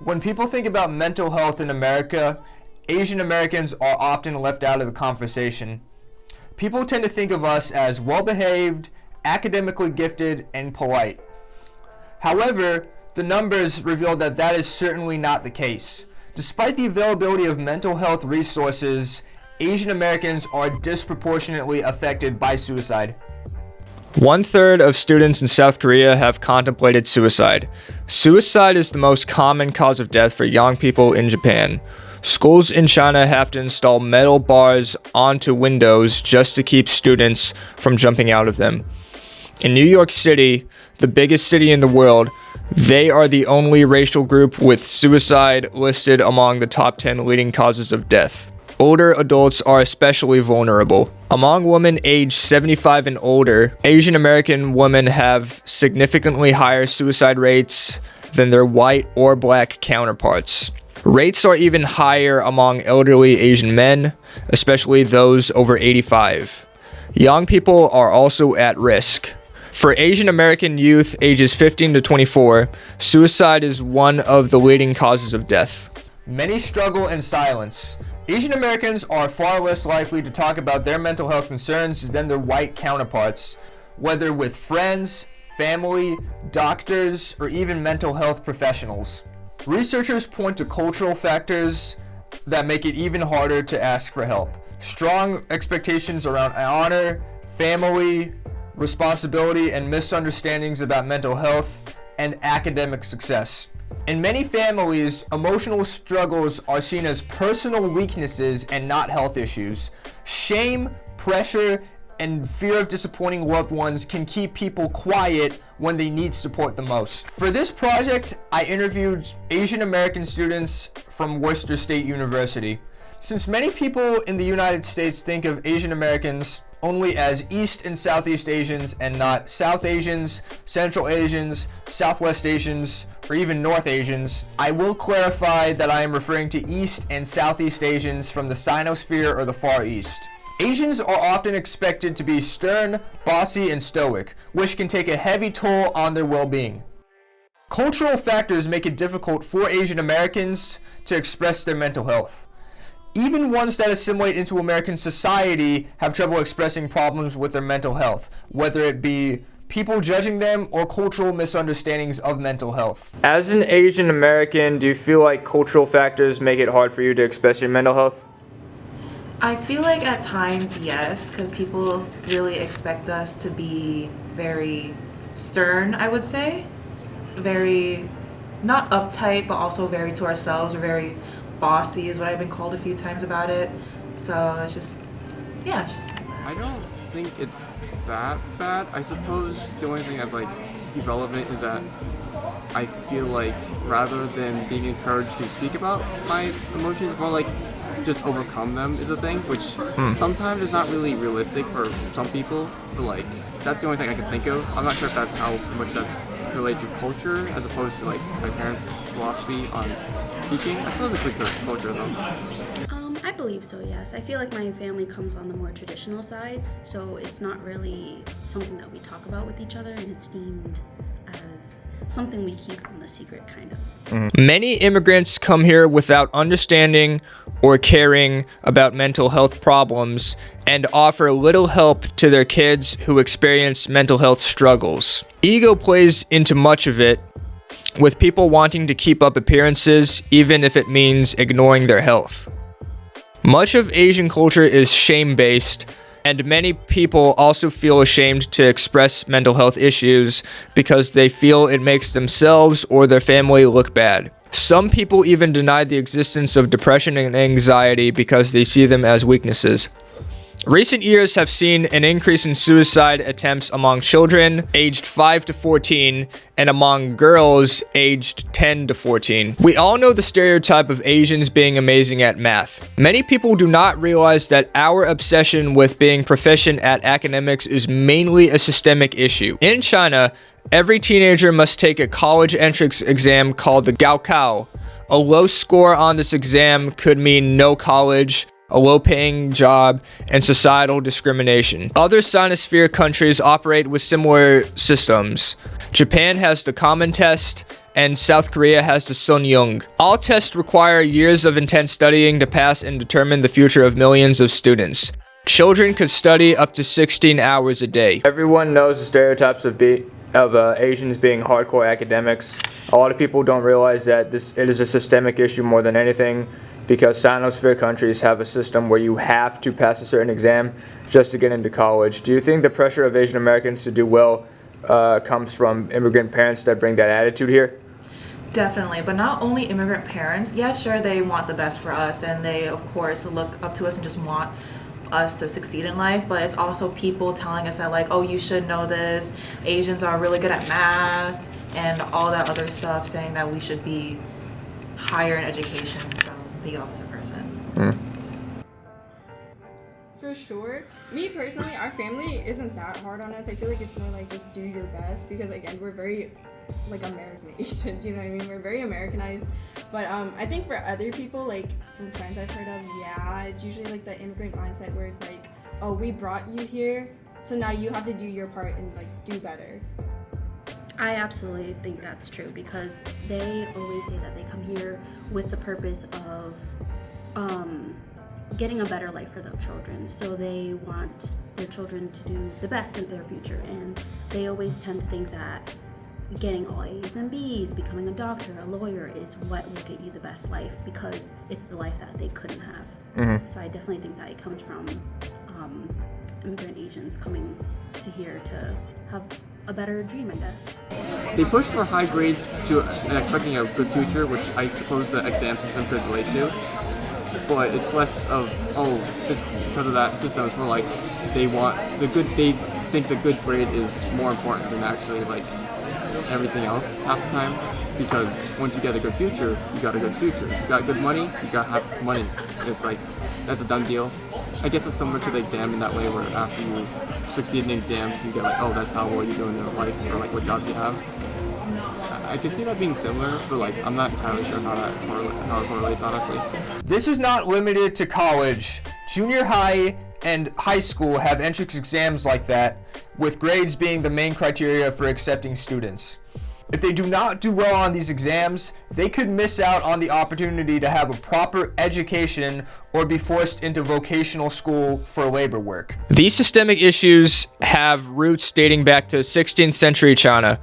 When people think about mental health in America, Asian Americans are often left out of the conversation. People tend to think of us as well-behaved, academically gifted, and polite. However, the numbers reveal that that is certainly not the case. Despite the availability of mental health resources, Asian Americans are disproportionately affected by suicide. 1/3 of students in South Korea have contemplated suicide. Suicide is the most common cause of death for young people in Japan. Schools in China have to install metal bars onto windows just to keep students from jumping out of them. In New York City, the biggest city in the world, they are the only racial group with suicide listed among the top 10 leading causes of death. Older adults are especially vulnerable. Among women aged 75 and older, Asian American women have significantly higher suicide rates than their white or black counterparts. Rates are even higher among elderly Asian men, especially those over 85. Young people are also at risk. For Asian American youth ages 15 to 24, suicide is one of the leading causes of death. Many struggle in silence. Asian Americans are far less likely to talk about their mental health concerns than their white counterparts, whether with friends, family, doctors, or even mental health professionals. Researchers point to cultural factors that make it even harder to ask for help. Strong expectations around honor, family, responsibility, and misunderstandings about mental health and academic success. In many families, emotional struggles are seen as personal weaknesses and not health issues. Shame, pressure, and fear of disappointing loved ones can keep people quiet when they need support the most. For this project, I interviewed Asian American students from Worcester State University. Since many people in the United States think of Asian Americans only as East and Southeast Asians and not South Asians, Central Asians, Southwest Asians, or even North Asians, I will clarify that I am referring to East and Southeast Asians from the Sinosphere or the Far East. Asians are often expected to be stern, bossy, and stoic, which can take a heavy toll on their well-being. Cultural factors make it difficult for Asian Americans to express their mental health. Even ones that assimilate into American society have trouble expressing problems with their mental health, whether it be people judging them or cultural misunderstandings of mental health. As an Asian American, do you feel like cultural factors make it hard for you to express your mental health? I feel like at times, yes, because people really expect us to be very stern, I would say. Very, not uptight, but also very to ourselves, or very bossy is what I've been called a few times about it. So it's just, yeah, just. I don't think it's that bad. I suppose the only thing that's like relevant is that I feel like rather than being encouraged to speak about my emotions, more like just overcome them is a thing, which sometimes is not really realistic for some people. But like that's the only thing I can think of. I'm not sure if that's how much that's related to culture as opposed to like my parents' philosophy on speaking. I suppose it's like the culture though. I believe so, yes. I feel like my family comes on the more traditional side, so it's not really something that we talk about with each other, and it's deemed as something we keep on the secret, kind of. Many immigrants come here without understanding or caring about mental health problems and offer little help to their kids who experience mental health struggles. Ego plays into much of it, with people wanting to keep up appearances even if it means ignoring their health. Much of Asian culture is shame-based, and many people also feel ashamed to express mental health issues because they feel it makes themselves or their family look bad. Some people even deny the existence of depression and anxiety because they see them as weaknesses. Recent years have seen an increase in suicide attempts among children aged 5 to 14 and among girls aged 10 to 14. We all know the stereotype of Asians being amazing at math. Many people do not realize that our obsession with being proficient at academics is mainly a systemic issue. In China, every teenager must take a college entrance exam called the Gaokao. A low score on this exam could mean no college, a low-paying job, and societal discrimination. Other Sinosphere countries operate with similar systems. Japan has the Common Test, and South Korea has the Sunyoung. All tests require years of intense studying to pass and determine the future of millions of students. Children could study up to 16 hours a day. Everyone knows the stereotypes of Asians being hardcore academics. A lot of people don't realize that it is a systemic issue more than anything, because Sinosphere countries have a system where you have to pass a certain exam just to get into college. Do you think the pressure of Asian Americans to do well comes from immigrant parents that bring that attitude here? Definitely, but not only immigrant parents. Yeah, sure, they want the best for us, and they, of course, look up to us and just want us to succeed in life, but it's also people telling us that, like, oh, you should know this, Asians are really good at math, and all that other stuff, saying that we should be higher in education from the opposite person. For sure. Me personally, our family isn't that hard on us. I feel like it's more like just do your best, because again, we're very like American Asians, you know what I mean? We're very Americanized. But I think for other people, like from friends I've heard of, yeah, it's usually like the immigrant mindset where it's like, oh, we brought you here, so now you have to do your part and like do better. I absolutely think that's true, because they always say that they come here with the purpose of getting a better life for their children. So they want their children to do the best in their future, and they always tend to think that getting all A's and B's, becoming a doctor, a lawyer is what will get you the best life, because it's the life that they couldn't have. So I definitely think that it comes from immigrant Asians coming to here to have a better dream, I guess. They push for high grades and expecting a good future, which I suppose the exam system could relate to. But it's less of, oh, it's because of that system. It's more like they think the good grade is more important than actually like everything else half the time. Because once you get a good future, you got a good future. If you got good money, you got have money. It's like, that's a done deal. I guess it's similar to the exam in that way, where after you succeed in the exam, you get like, oh, that's how well you're doing in your life, or like what job you have. I can see that being similar, but like I'm not entirely sure how it correlates, honestly. This is not limited to college. Junior high and high school have entrance exams like that, with grades being the main criteria for accepting students. If they do not do well on these exams, they could miss out on the opportunity to have a proper education or be forced into vocational school for labor work. These systemic issues have roots dating back to 16th century China.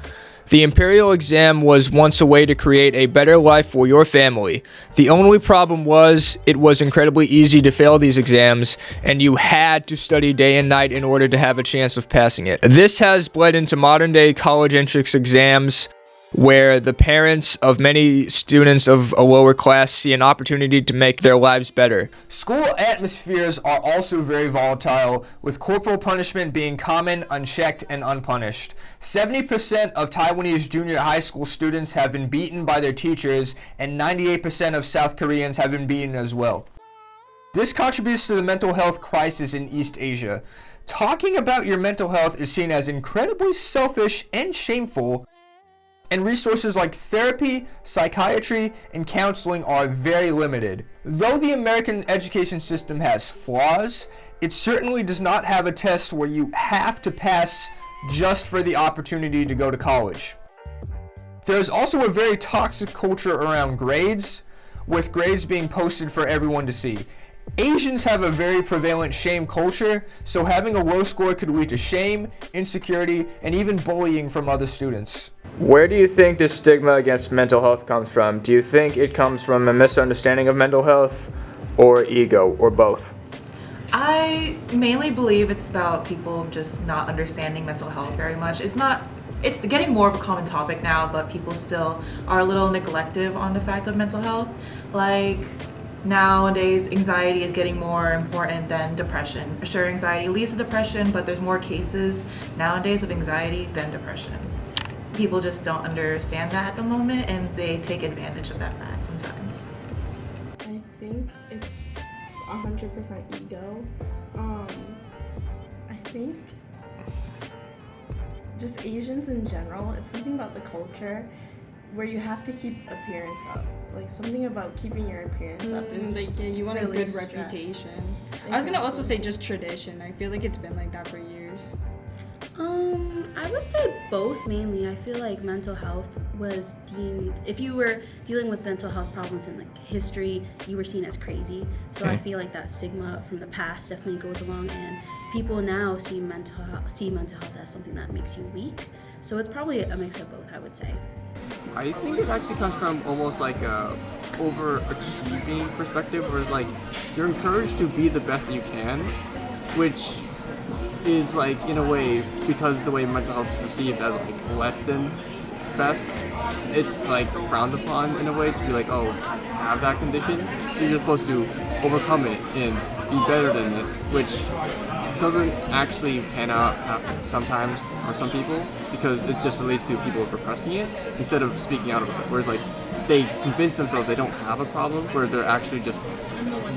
The imperial exam was once a way to create a better life for your family. The only problem was it was incredibly easy to fail these exams, and you had to study day and night in order to have a chance of passing it. This has bled into modern day college entrance exams, where the parents of many students of a lower class see an opportunity to make their lives better. School atmospheres are also very volatile, with corporal punishment being common, unchecked, and unpunished. 70% of Taiwanese junior high school students have been beaten by their teachers, and 98% of South Koreans have been beaten as well. This contributes to the mental health crisis in East Asia. Talking about your mental health is seen as incredibly selfish and shameful, and resources like therapy, psychiatry, and counseling are very limited. Though the American education system has flaws, it certainly does not have a test where you have to pass just for the opportunity to go to college. There is also a very toxic culture around grades, with grades being posted for everyone to see. Asians have a very prevalent shame culture, so having a low score could lead to shame, insecurity, and even bullying from other students. Where do you think this stigma against mental health comes from? Do you think it comes from a misunderstanding of mental health, or ego, or both? I mainly believe it's about people just not understanding mental health very much. It's getting more of a common topic now, but people still are a little neglective on the fact of mental health. Like, nowadays, anxiety is getting more important than depression. Sure, anxiety leads to depression, but there's more cases nowadays of anxiety than depression. People just don't understand that at the moment, and they take advantage of that fact sometimes. I think it's 100% ego. I think just Asians in general, it's something about the culture where you have to keep appearance up. Like, something about keeping your appearance up is like, yeah, you want really a good stressed. reputation. I was gonna also say just tradition. I feel like it's been like that for years. I would say both mainly. I feel like mental health was deemed, if you were dealing with mental health problems in like history, you were seen as crazy. So I feel like that stigma from the past definitely goes along, and people now see mental health as something that makes you weak. So it's probably a mix of both, I would say. I think it actually comes from almost like a overachieving perspective, where like you're encouraged to be the best that you can, which is like in a way, because the way mental health is perceived as like less than best, it's like frowned upon in a way to be like, oh, have that condition, so you're supposed to overcome it and be better than it, which doesn't actually pan out sometimes for some people, because it just relates to people repressing it instead of speaking out about it. Whereas like they convince themselves they don't have a problem, where they're actually just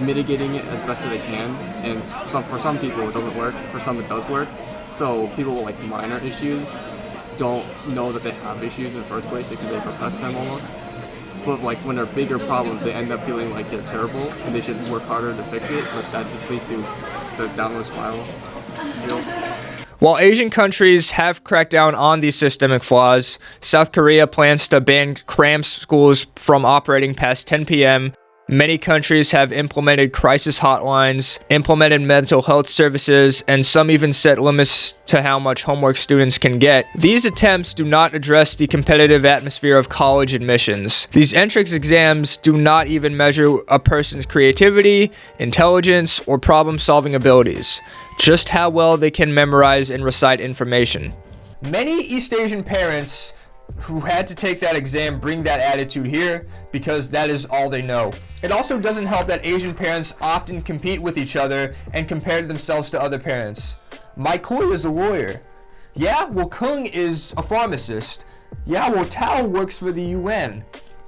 mitigating it as best as they can. And for some people it doesn't work, for some it does work. So people with like minor issues don't know that they have issues in the first place because they repress them almost. But like when they're bigger problems, they end up feeling like they're terrible and they should work harder to fix it, but that just leads to the downward spiral. While Asian countries have cracked down on these systemic flaws, South Korea plans to ban cram schools from operating past 10 p.m. Many countries have implemented crisis hotlines, implemented mental health services, and some even set limits to how much homework students can get. These attempts do not address the competitive atmosphere of college admissions. These entrance exams do not even measure a person's creativity, intelligence, or problem-solving abilities, just how well they can memorize and recite information. Many East Asian parents who had to take that exam bring that attitude here because that is all they know. It also doesn't help that Asian parents often compete with each other and compare themselves to other parents. My Koi is a lawyer. Yeah, well Kung is a pharmacist. Yeah, well Tao works for the UN.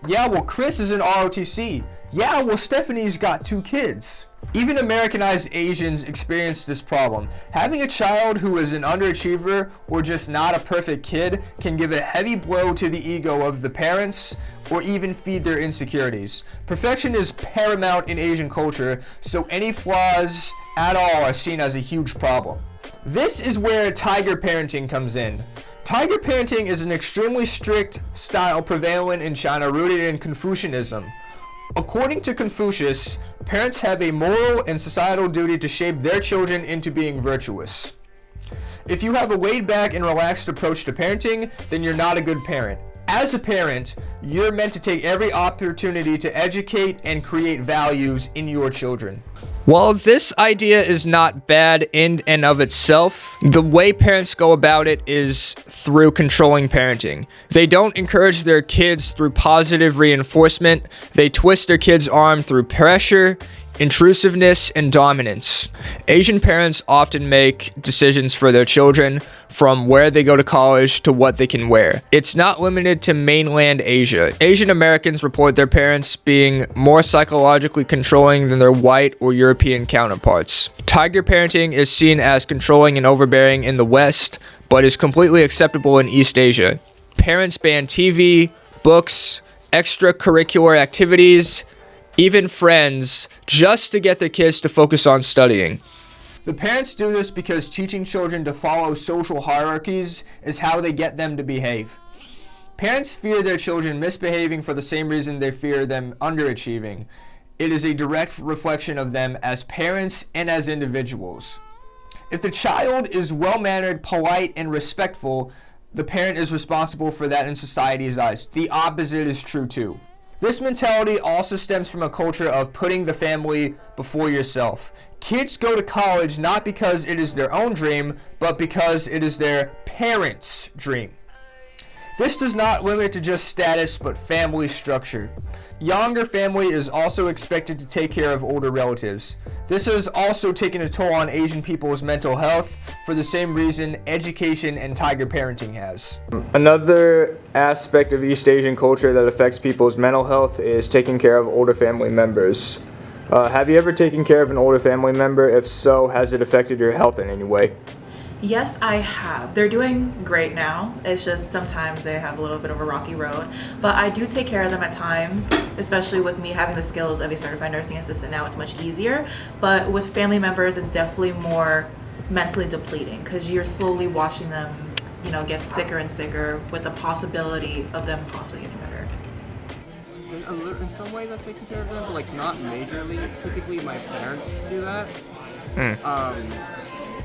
Yeah, well Chris is in ROTC. Yeah, well Stephanie's got 2 kids. Even Americanized Asians experience this problem. Having a child who is an underachiever or just not a perfect kid can give a heavy blow to the ego of the parents or even feed their insecurities. Perfection is paramount in Asian culture, so any flaws at all are seen as a huge problem. This is where tiger parenting comes in. Tiger parenting is an extremely strict style prevalent in China rooted in Confucianism. According to Confucius, parents have a moral and societal duty to shape their children into being virtuous. If you have a laid-back and relaxed approach to parenting, then you're not a good parent. As a parent, you're meant to take every opportunity to educate and create values in your children. While this idea is not bad in and of itself, the way parents go about it is through controlling parenting. They don't encourage their kids through positive reinforcement. They twist their kids' arm through pressure, intrusiveness, and dominance. Asian parents often make decisions for their children from where they go to college to what they can wear. It's not limited to mainland Asia. Asian Americans report their parents being more psychologically controlling than their white or European counterparts. Tiger parenting is seen as controlling and overbearing in the West, but is completely acceptable in East Asia. Parents ban TV, books, extracurricular activities, even friends, just to get their kids to focus on studying. The parents do this because teaching children to follow social hierarchies is how they get them to behave. Parents fear their children misbehaving for the same reason they fear them underachieving. It is a direct reflection of them as parents and as individuals. If the child is well-mannered, polite, and respectful, the parent is responsible for that in society's eyes. The opposite is true too. This mentality also stems from a culture of putting the family before yourself. Kids go to college not because it is their own dream, but because it is their parents' dream. This does not limit to just status, but family structure. Younger family is also expected to take care of older relatives. This has also taken a toll on Asian people's mental health for the same reason education and tiger parenting has. Another aspect of East Asian culture that affects people's mental health is taking care of older family members. Have you ever taken care of an older family member? If so, has it affected your health in any way? Yes, I have. They're doing great now. It's just sometimes they have a little bit of a rocky road. But I do take care of them at times, especially with me having the skills of a certified nursing assistant now. It's much easier. But with family members, it's definitely more mentally depleting because you're slowly watching them, you know, get sicker and sicker with the possibility of them possibly getting better. In some ways I've taken care of them, but like not majorly. Typically my parents do that.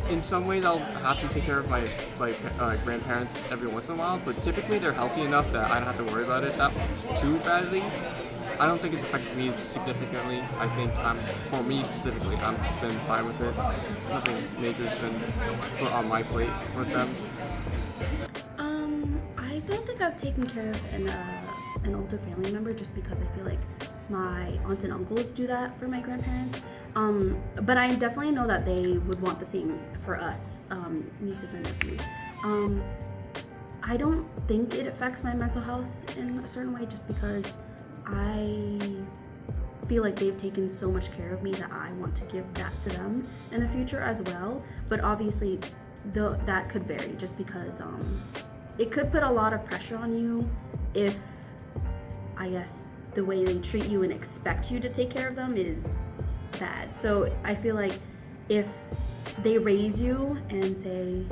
In some ways I'll have to take care of my grandparents every once in a while, but typically they're healthy enough that I don't have to worry about it that too badly. I don't think it's affected me significantly. I think for me specifically, I'm been fine with it. Nothing major's been put on my plate with them. I don't think I've taken care of an older family member just because I feel like my aunts and uncles do that for my grandparents. But I definitely know that they would want the same for us, nieces and nephews. I don't think it affects my mental health in a certain way just because I feel like they've taken so much care of me that I want to give that to them in the future as well. But obviously, that could vary just because it could put a lot of pressure on you if, I guess, the way they treat you and expect you to take care of them is bad. So I feel like if they raise you and say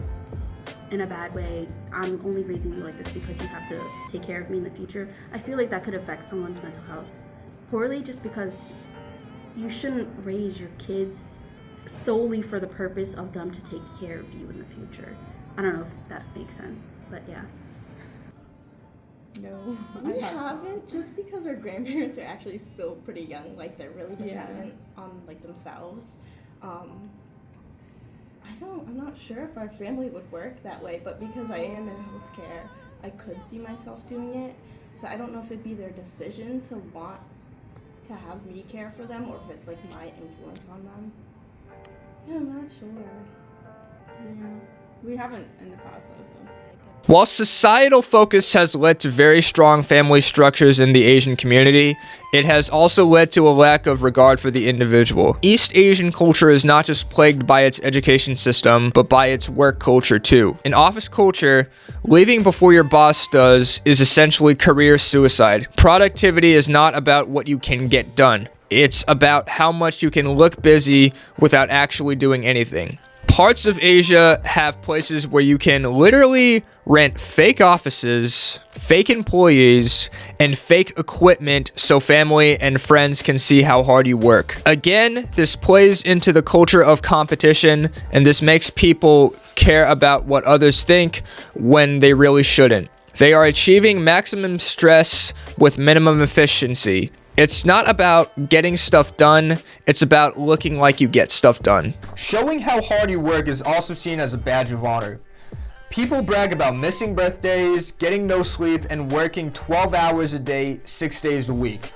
in a bad way, I'm only raising you like this because you have to take care of me in the future, I feel like that could affect someone's mental health poorly just because you shouldn't raise your kids solely for the purpose of them to take care of you in the future. I don't know if that makes sense, but yeah. No, we haven't, just because our grandparents are actually still pretty young, like they're really dependent on like themselves. I'm not sure if our family would work that way, but because I am in healthcare, I could see myself doing it. So I don't know if it'd be their decision to want to have me care for them or if it's like my influence on them. Yeah, I'm not sure. Yeah, we haven't in the past though, so. While societal focus has led to very strong family structures in the Asian community, it has also led to a lack of regard for the individual. East Asian culture is not just plagued by its education system, but by its work culture too. In office culture, leaving before your boss does is essentially career suicide. Productivity is not about what you can get done. It's about how much you can look busy without actually doing anything. Parts of Asia have places where you can literally rent fake offices, fake employees, and fake equipment so family and friends can see how hard you work. Again, this plays into the culture of competition, and this makes people care about what others think when they really shouldn't. They are achieving maximum stress with minimum efficiency. It's not about getting stuff done, it's about looking like you get stuff done. Showing how hard you work is also seen as a badge of honor. People brag about missing birthdays, getting no sleep, and working 12 hours a day, 6 days a week.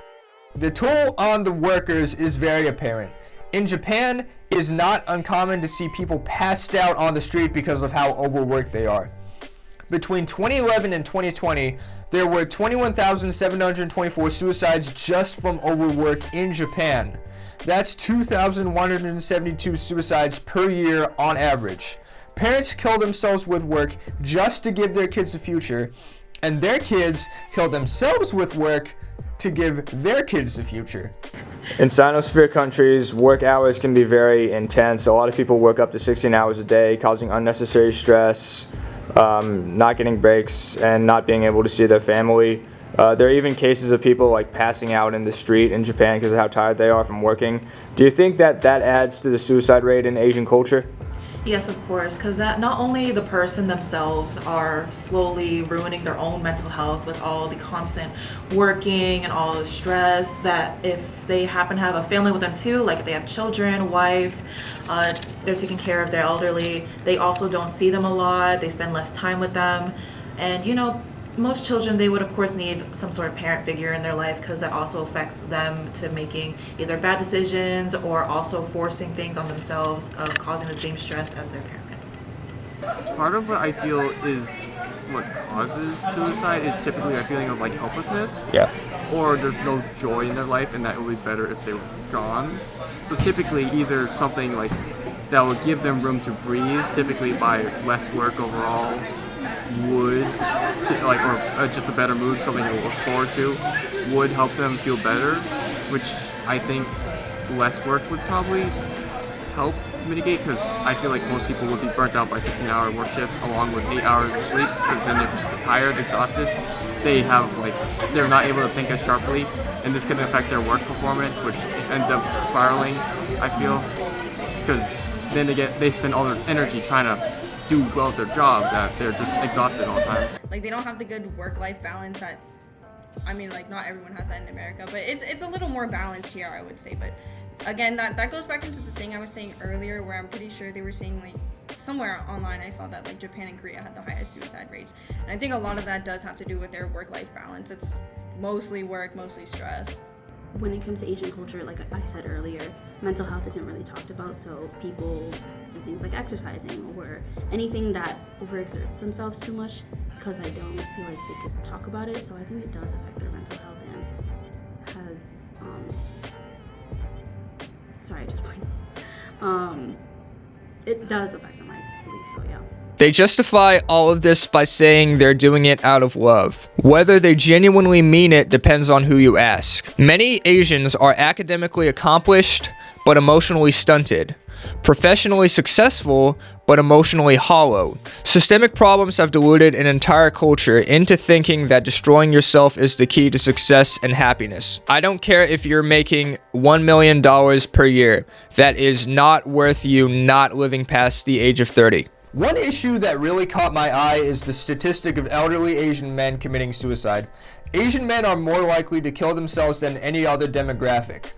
The toll on the workers is very apparent. In Japan, it is not uncommon to see people passed out on the street because of how overworked they are. Between 2011 and 2020, there were 21,724 suicides just from overwork in Japan. That's 2,172 suicides per year on average. Parents kill themselves with work just to give their kids a future, and their kids kill themselves with work to give their kids a future. In Sinosphere countries, work hours can be very intense. A lot of people work up to 16 hours a day, causing unnecessary stress, not getting breaks, and not being able to see their family. There are even cases of people like passing out in the street in Japan because of how tired they are from working. Do you think that adds to the suicide rate in Asian culture? Yes, of course, because that not only the person themselves are slowly ruining their own mental health with all the constant working and all the stress, that if they happen to have a family with them too, like if they have children, a wife, they're taking care of their elderly, they also don't see them a lot, they spend less time with them. And you know, most children, they would of course need some sort of parent figure in their life because that also affects them to making either bad decisions or also forcing things on themselves of causing the same stress as their parent. Part of what I feel is what causes suicide is typically a feeling of like helplessness. Yeah. Or there's no joy in their life and that it would be better if they were gone. So typically either something like that would give them room to breathe, typically by less work overall, would like, or just a better mood, something to look forward to, would help them feel better, which I think less work would probably help mitigate, because I feel like most people would be burnt out by 16-hour work shifts along with 8 hours of sleep, because then they're just tired, exhausted. They're not able to think as sharply, and this can affect their work performance, which ends up spiraling, I feel, because then they spend all their energy trying to do well at their job that they're just exhausted all the time. Like they don't have the good work-life balance that, I mean, like not everyone has that in America, but it's a little more balanced here, I would say. But again, that goes back into the thing I was saying earlier, where I'm pretty sure they were saying, like, somewhere online I saw that like Japan and Korea had the highest suicide rates, and I think a lot of that does have to do with their work-life balance. It's mostly work, mostly stress. When it comes to Asian culture, like I said earlier, mental health isn't really talked about, so people do things like exercising or anything that overexerts themselves too much, because I don't feel like they could talk about it. So I think it does affect their mental health and has sorry, I just blanked. It does affect them, I believe so, yeah. They justify all of this by saying they're doing it out of love. Whether they genuinely mean it depends on who you ask. Many Asians are academically accomplished, but emotionally stunted. Professionally successful, but emotionally hollow. Systemic problems have diluted an entire culture into thinking that destroying yourself is the key to success and happiness. I don't care if you're making $1 million per year. That is not worth you not living past the age of 30. One issue that really caught my eye is the statistic of elderly Asian men committing suicide. Asian men are more likely to kill themselves than any other demographic.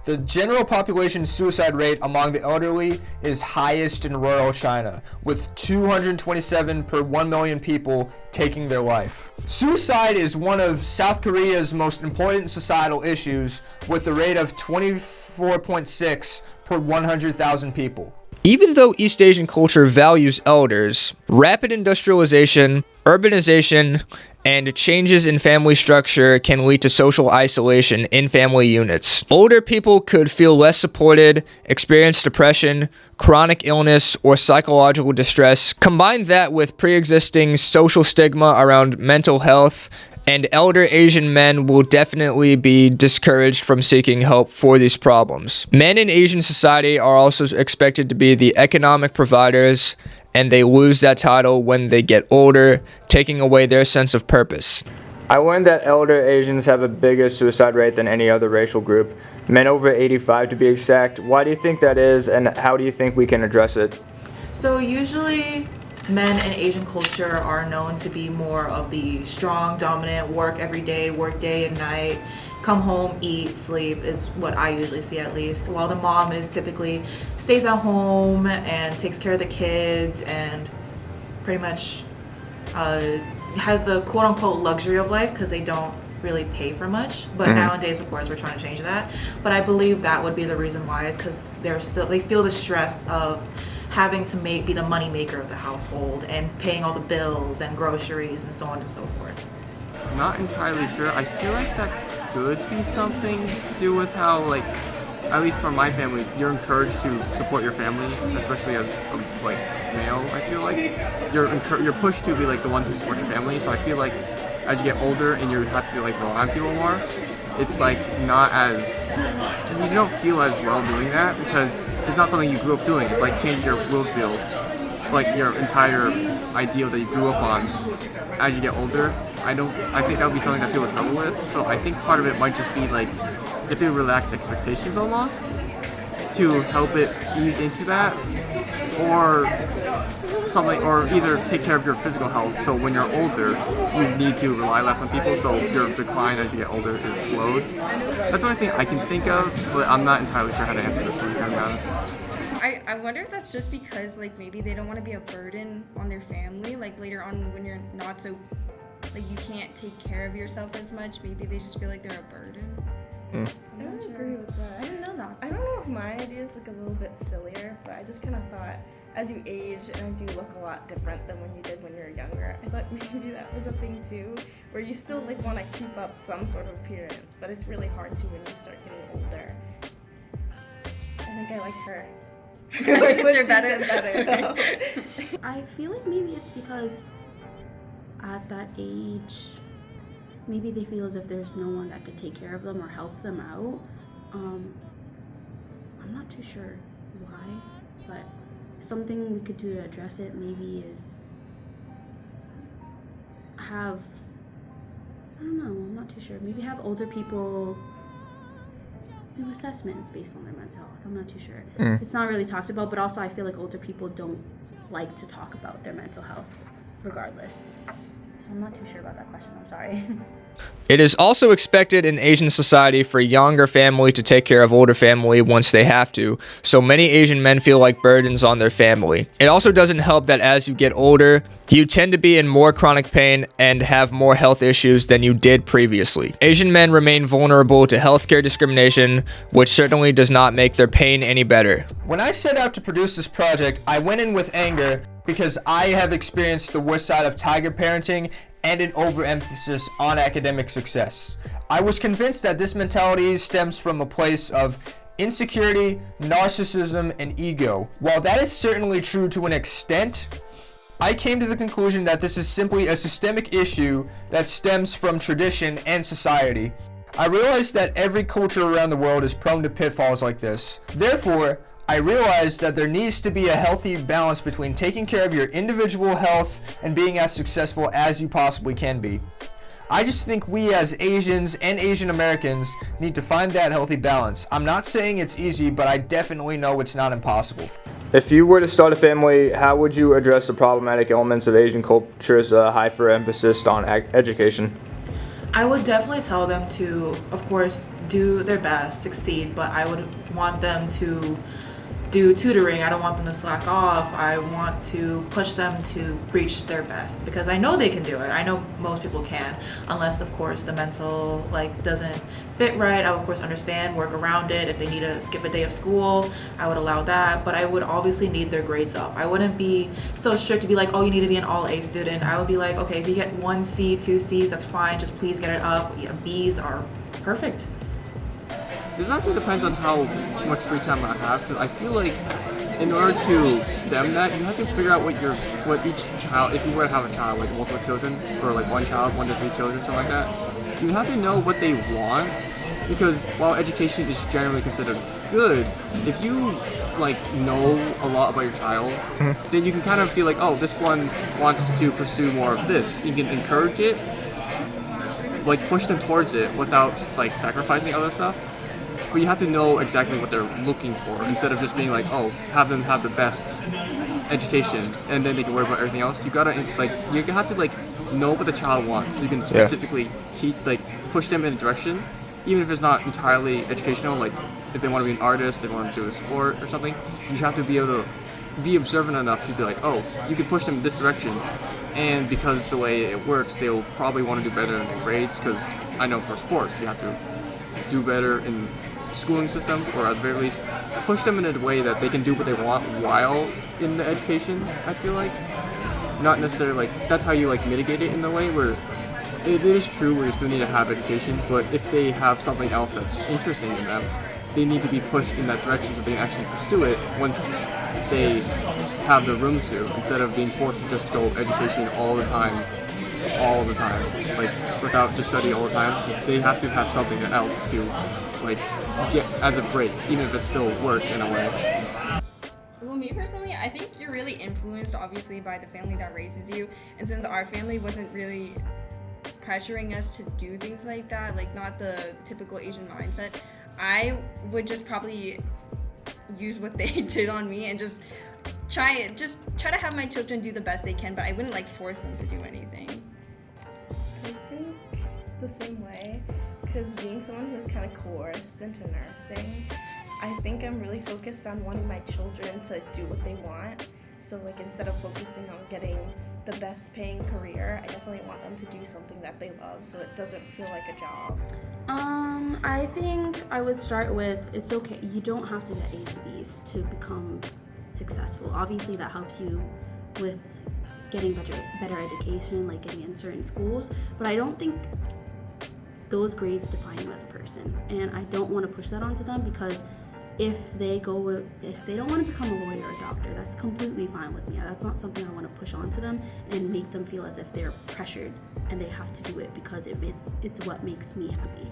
The general population suicide rate among the elderly is highest in rural China, with 227 per 1 million people taking their life. Suicide is one of South Korea's most important societal issues, with a rate of 24.6 per 100,000 people. Even though East Asian culture values elders, rapid industrialization, urbanization, and changes in family structure can lead to social isolation in family units. Older people could feel less supported, experience depression, chronic illness, or psychological distress. Combine that with pre-existing social stigma around mental health, and elder Asian men will definitely be discouraged from seeking help for these problems. Men in Asian society are also expected to be the economic providers, and they lose that title when they get older, taking away their sense of purpose. I learned that elder Asians have a bigger suicide rate than any other racial group, men over 85 to be exact. Why do you think that is, and how do you think we can address it? So usually men in Asian culture are known to be more of the strong, dominant, work every day, work day and night, come home, eat, sleep is what I usually see, at least. While the mom is typically stays at home and takes care of the kids and pretty much has the quote-unquote luxury of life, because they don't really pay for much. But nowadays, of course, we're trying to change that. But I believe that would be the reason why, is because they feel the stress of having to be the money maker of the household and paying all the bills and groceries and so on and so forth. Not entirely sure. I feel like that could be something to do with how, like, at least for my family, you're encouraged to support your family, especially as a male. I feel like you're pushed to be like the one to support your family. So I feel like as you get older and you have to like rely on people more, it's like not as, you don't feel as well doing that because it's not something you grew up doing. It's like changing your worldview, like your entire ideal that you grew up on. As you get older, I think that would be something that people would struggle with. So I think part of it might just be like you have to relax expectations almost to help it ease into that, or something, or either take care of your physical health. So when you're older, you need to rely less on people. So your decline as you get older is slowed. That's the only thing I can think of, but I'm not entirely sure how to answer this one, to be honest. I wonder if that's just because like maybe they don't want to be a burden on their family, like later on when you're not so, like you can't take care of yourself as much, maybe they just feel like they're a burden. I don't agree with that. I didn't know that. I don't know if my idea is like a little bit sillier, but I just kind of thought as you age and as you look a lot different than when you did when you were younger, I thought maybe that was a thing too, where you still like want to keep up some sort of appearance, but it's really hard to when you start getting older. I think I liked her. You're better. I feel like maybe it's because at that age, maybe they feel as if there's no one that could take care of them or help them out. I'm not too sure why, but something we could do to address it maybe is have, I don't know, I'm not too sure, maybe have older people do assessments based on their mental health. I'm not too sure. It's not really talked about, but also I feel like older people don't like to talk about their mental health regardless. So I'm not too sure about that question. I'm sorry. It is also expected in Asian society for younger family to take care of older family once they have to, so many Asian men feel like burdens on their family. It also doesn't help that as you get older, you tend to be in more chronic pain and have more health issues than you did previously. Asian men remain vulnerable to healthcare discrimination, which certainly does not make their pain any better. When I set out to produce this project, I went in with anger because I have experienced the worst side of tiger parenting and an overemphasis on academic success. I was convinced that this mentality stems from a place of insecurity, narcissism, and ego. While that is certainly true to an extent, I came to the conclusion that this is simply a systemic issue that stems from tradition and society. I realized that every culture around the world is prone to pitfalls like this. Therefore, I realized that there needs to be a healthy balance between taking care of your individual health and being as successful as you possibly can be. I just think we as Asians and Asian Americans need to find that healthy balance. I'm not saying it's easy, but I definitely know it's not impossible. If you were to start a family, how would you address the problematic elements of Asian culture's hyper-emphasis on education? I would definitely tell them to, of course, do their best, succeed, but I would want them to do tutoring. I don't want them to slack off. I want to push them to reach their best because I know they can do it. I know most people can, unless of course the mental doesn't fit right. I would of course understand, work around it. If they need to skip a day of school, I would allow that, but I would obviously need their grades up. I wouldn't be so strict to be like, oh, you need to be an all A student. I would be like, okay, if you get 1 C, 2 C's, that's fine. Just please get it up. Yeah, B's are perfect. This actually depends on how much free time I have, because I feel like in order to stem that, you have to figure out what each child, if you were to have a child, like multiple children, or like one child, 1 to 3 children, something like that, you have to know what they want, because while education is generally considered good, if you know a lot about your child, then you can kind of feel like, oh, this one wants to pursue more of this. You can encourage it, push them towards it without sacrificing other stuff. But you have to know exactly what they're looking for instead of just being like, oh, have them have the best education and then they can worry about everything else. You gotta you have to know what the child wants so you can specifically push them in a direction, even if it's not entirely educational. Like if they want to be an artist, they want to do a sport or something, you have to be able to be observant enough to be like, oh, you can push them in this direction, and because the way it works, they'll probably want to do better in their grades. Because I know for sports, you have to do better in schooling system, or at the very least push them in a way that they can do what they want while in the education. I feel like not necessarily that's how you mitigate it in the way where it is true where you still need to have education, but if they have something else that's interesting in them, they need to be pushed in that direction so they can actually pursue it once they have the room to, instead of being forced to just go education all the time, without just study all the time. They have to have something else to get as a break, even if it's still work in a way. Well, me personally, I think you're really influenced obviously by the family that raises you, and since our family wasn't really pressuring us to do things like that, not the typical Asian mindset, I would just probably use what they did on me and just try to have my children do the best they can, but I wouldn't force them to do anything. I think the same way, because being someone who's kind of coerced into nursing, I think I'm really focused on wanting my children to do what they want. So instead of focusing on getting the best paying career, I definitely want them to do something that they love so it doesn't feel like a job. I think I would start with, it's okay, you don't have to get A's and B's to become successful. Obviously that helps you with getting better education, getting in certain schools, but I don't think those grades define you as a person, and I don't want to push that onto them, because if they don't want to become a lawyer or a doctor, that's completely fine with me. That's not something I want to push onto them and make them feel as if they're pressured and they have to do it because it's what makes me happy.